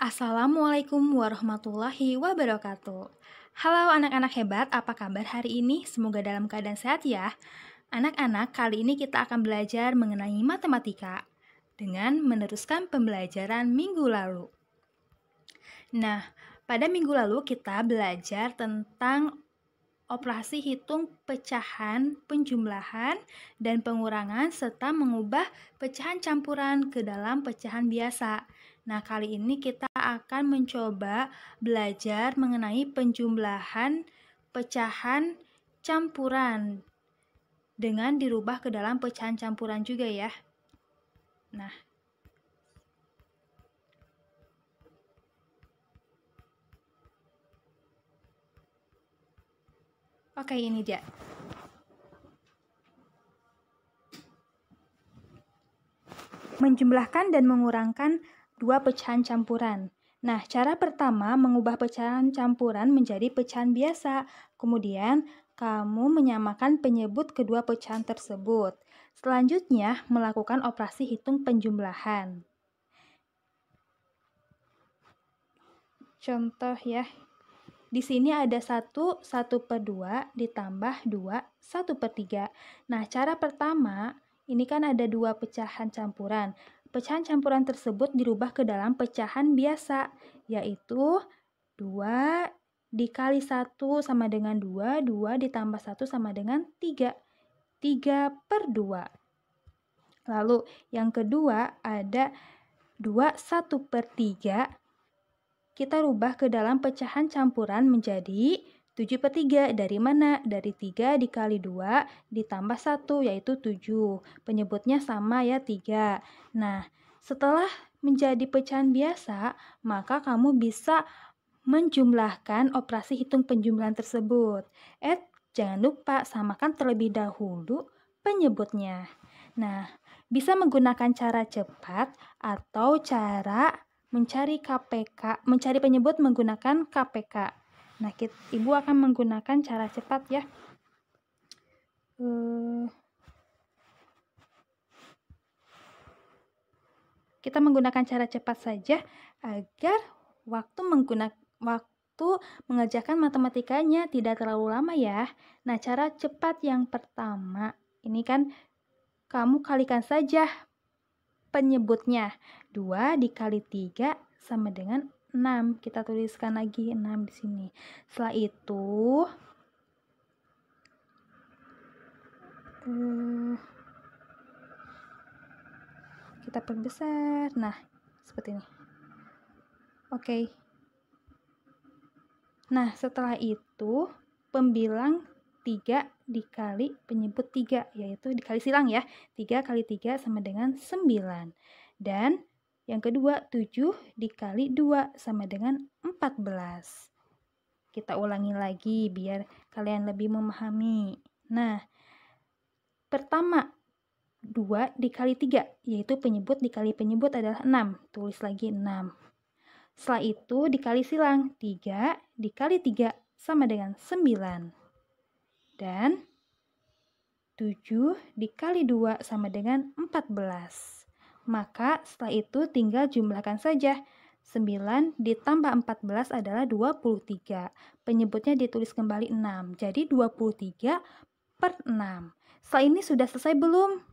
Assalamualaikum warahmatullahi wabarakatuh. Halo anak-anak hebat, apa kabar hari ini? Semoga dalam keadaan sehat ya. Anak-anak, kali ini kita akan belajar mengenai matematika dengan meneruskan pembelajaran minggu lalu. Nah, pada minggu lalu kita belajar tentang operasi hitung pecahan, penjumlahan, dan pengurangan, serta mengubah pecahan campuran ke dalam pecahan biasa. Nah, kali ini kita akan mencoba belajar mengenai penjumlahan pecahan campuran dengan dirubah ke dalam pecahan campuran juga ya. Nah, oke, ini dia. Menjumlahkan dan mengurangkan dua pecahan campuran. Nah, cara pertama mengubah pecahan campuran menjadi pecahan biasa. Kemudian, kamu menyamakan penyebut kedua pecahan tersebut. Selanjutnya, melakukan operasi hitung penjumlahan. Contoh ya, di sini ada 1 per 2 ditambah 2, 1 per 3. Nah, cara pertama, ini kan ada dua pecahan campuran. Pecahan campuran tersebut dirubah ke dalam pecahan biasa, yaitu 2 dikali 1 sama dengan 2, 2 ditambah 1 sama dengan 3, 3 per 2. Lalu yang kedua ada 2, 1 per 3, kita rubah ke dalam pecahan campuran menjadi 7 per 3. Dari mana? Dari 3 dikali 2 ditambah 1, yaitu 7. Penyebutnya sama ya, 3. Nah, setelah menjadi pecahan biasa, maka kamu bisa menjumlahkan operasi hitung penjumlahan tersebut. Jangan lupa samakan terlebih dahulu penyebutnya. Nah, bisa menggunakan cara cepat atau cara mencari penyebut menggunakan KPK. Nah, Ibu akan menggunakan cara cepat ya. Kita menggunakan cara cepat saja agar waktu mengerjakan matematikanya tidak terlalu lama ya. Nah, cara cepat yang pertama, ini kan kamu kalikan saja penyebutnya. 2 dikali 3 sama dengan 6. Kita tuliskan lagi 6 di sini. Setelah itu kita perbesar. Nah, seperti ini. Oke. Nah, setelah itu pembilang 3 dikali penyebut 3, yaitu dikali silang ya. 3 kali 3 sama dengan 9. Dan yang kedua, 7 dikali 2 sama dengan 14. Kita ulangi lagi biar kalian lebih memahami. Nah, pertama, 2 dikali 3, yaitu penyebut dikali penyebut adalah 6. Tulis lagi 6. Setelah itu dikali silang, 3 dikali 3 sama dengan 9. Dan 7 dikali 2 sama dengan 14. Maka setelah itu tinggal jumlahkan saja. 9 ditambah 14 adalah 23. Penyebutnya ditulis kembali 6. Jadi 23 per 6. Setelah ini sudah selesai belum?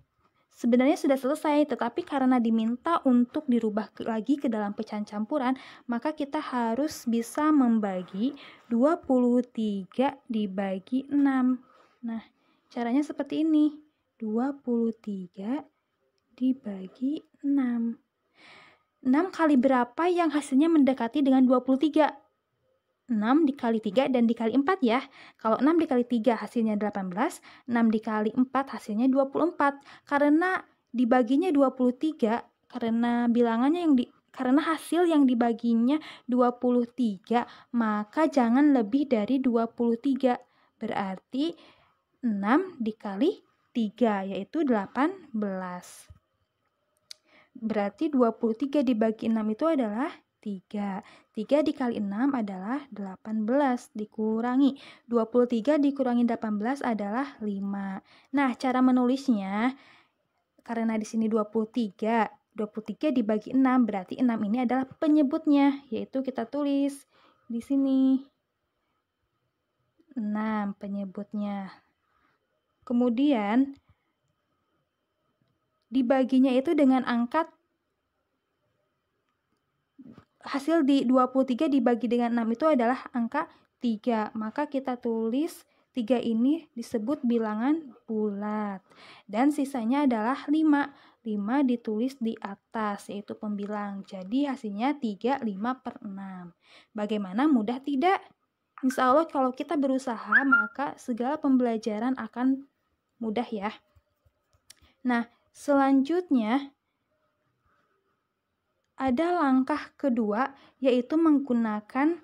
Sebenarnya sudah selesai, tetapi karena diminta untuk dirubah lagi ke dalam pecahan campuran, maka kita harus bisa membagi 23 dibagi 6. Nah, caranya seperti ini. 23 dibagi 6. 6 kali berapa yang hasilnya mendekati dengan 23? 6 dikali 3 dan dikali 4 ya. Kalau 6 dikali 3 hasilnya 18, 6 dikali 4 hasilnya 24. Karena dibaginya 23, karena hasil yang dibaginya 23, maka jangan lebih dari 23. Berarti 6 dikali 3 yaitu 18. Berarti 23 dibagi 6 itu adalah 3. 3 dikali 6 adalah 18. Dikurangi 23 dikurangi 18 adalah 5. Nah, cara menulisnya, karena di sini 23 23 dibagi 6, berarti 6 ini adalah penyebutnya, yaitu kita tulis di sini. 6 penyebutnya. Kemudian dibaginya itu dengan angka hasil di 23 dibagi dengan 6 itu adalah angka 3. Maka kita tulis 3 ini disebut bilangan bulat. Dan sisanya adalah 5. 5 ditulis di atas, yaitu pembilang. Jadi hasilnya 3, 5/6. Bagaimana? Mudah tidak? Insya Allah kalau kita berusaha, maka segala pembelajaran akan mudah ya. Nah, selanjutnya ada langkah kedua, yaitu menggunakan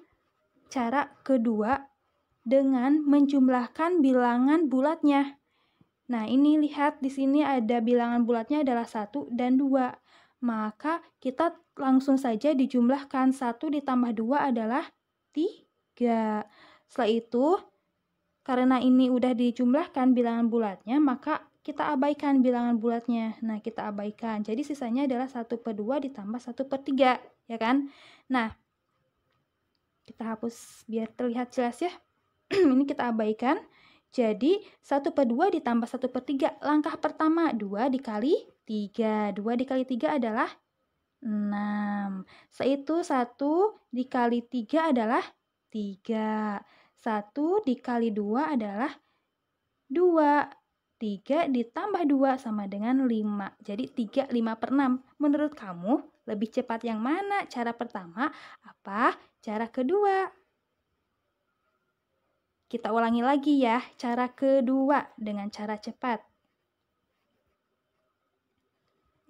cara kedua dengan menjumlahkan bilangan bulatnya. Nah, ini lihat di sini ada bilangan bulatnya adalah 1 dan 2. Maka kita langsung saja dijumlahkan. 1 ditambah 2 adalah 3. Setelah itu, karena ini udah dijumlahkan bilangan bulatnya, maka kita abaikan bilangan bulatnya. Nah, kita abaikan. Jadi sisanya adalah 1/2 ditambah 1/3, ya kan? Nah, kita hapus biar terlihat jelas ya. Ini kita abaikan. Jadi 1/2 ditambah 1/3. Langkah pertama, 2 dikali 3. 2 dikali 3 adalah 6. Setelah itu 1 dikali 3 adalah 3. 1 dikali 2 adalah 2. 3 ditambah 2 sama dengan 5. Jadi 3, 5/6. Menurut kamu lebih cepat yang mana? Cara pertama apa cara kedua? Kita ulangi lagi ya, cara kedua dengan cara cepat.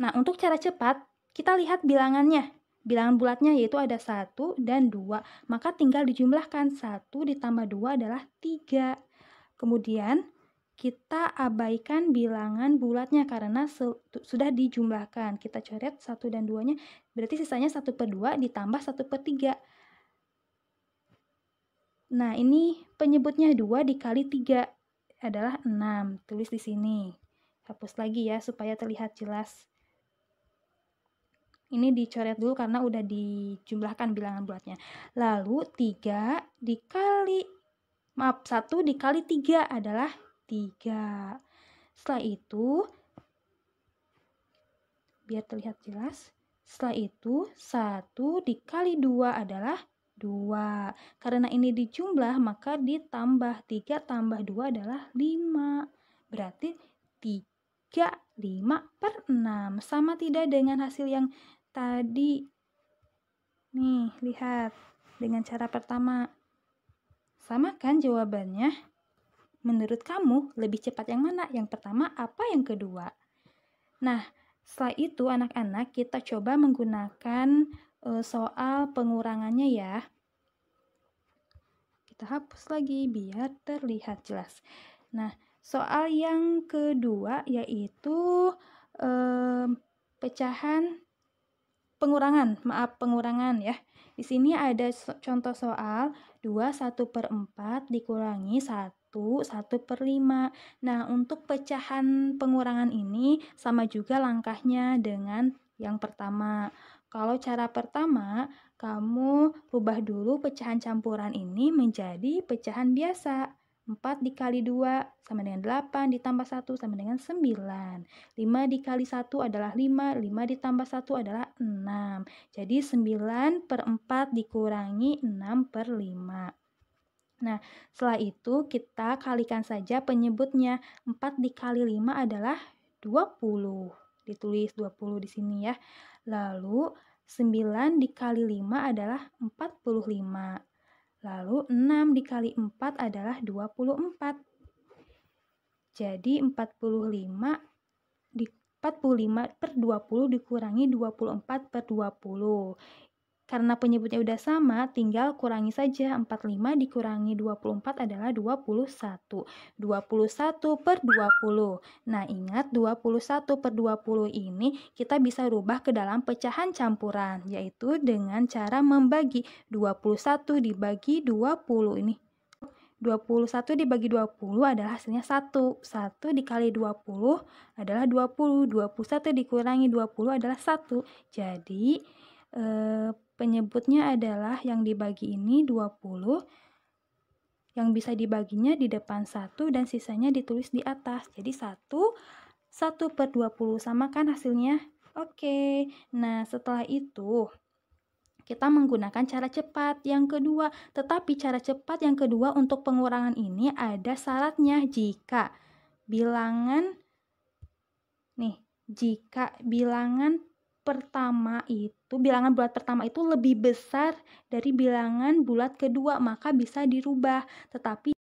Nah, untuk cara cepat, kita lihat bilangannya. Bilangan bulatnya yaitu ada 1 dan 2. Maka tinggal dijumlahkan. 1 ditambah 2 adalah 3. Kemudian, kita abaikan bilangan bulatnya karena sudah dijumlahkan. Kita coret 1 dan 2-nya, berarti sisanya 1/2 ditambah 1/3. Nah, ini penyebutnya 2 dikali 3 adalah 6. Tulis di sini. Hapus lagi ya supaya terlihat jelas. Ini dicoret dulu karena udah dijumlahkan bilangan bulatnya. Lalu 1 dikali 3 adalah 3. Setelah itu, biar terlihat jelas, setelah itu 1 dikali 2 /2. Karena ini dijumlah, maka ditambah. 3 tambah 2 adalah 5. Berarti 3, 5/6. Sama tidak dengan hasil yang tadi? Nih, lihat. Dengan cara pertama. Sama kan jawabannya? Menurut kamu, lebih cepat yang mana? Yang pertama apa yang kedua? Nah, setelah itu anak-anak kita coba menggunakan soal pengurangannya ya. Kita hapus lagi biar terlihat jelas. Nah, soal yang kedua yaitu pecahan pengurangan ya. Di sini ada contoh soal 2 1/4 dikurangi 1 1/5. Nah, untuk pecahan pengurangan ini sama juga langkahnya dengan yang pertama. Kalau cara pertama, kamu rubah dulu pecahan campuran ini menjadi pecahan biasa. 4 dikali 2 sama dengan 8 ditambah 1 sama dengan 9. 5 dikali 1 adalah 5, 5 ditambah 1 adalah 6. Jadi 9/4 dikurangi 6/5. Nah, setelah itu kita kalikan saja penyebutnya. 4 dikali 5 adalah 20. Ditulis 20 di sini ya. Lalu 9 dikali 5 adalah 45. Lalu 6 dikali 4 adalah 24. Jadi 45/20 dikurangi 24/20. Karena penyebutnya udah sama, tinggal kurangi saja. 45 dikurangi 24 adalah 21. 21/20. Nah, ingat 21/20 ini kita bisa rubah ke dalam pecahan campuran, yaitu dengan cara membagi 21 dibagi 20 ini. 21 dibagi 20 adalah hasilnya 1. 1 dikali 20 adalah 20. 21 dikurangi 20 adalah 1. Jadi, penyebutnya adalah yang dibagi ini 20. Yang bisa dibaginya di depan 1 dan sisanya ditulis di atas. Jadi 1/20 sama kan hasilnya? Oke. Nah, setelah itu kita menggunakan cara cepat yang kedua. Tetapi cara cepat yang kedua untuk pengurangan ini ada syaratnya. Jika bilangan bilangan bulat pertama itu lebih besar dari bilangan bulat kedua, maka bisa dirubah. Tetapi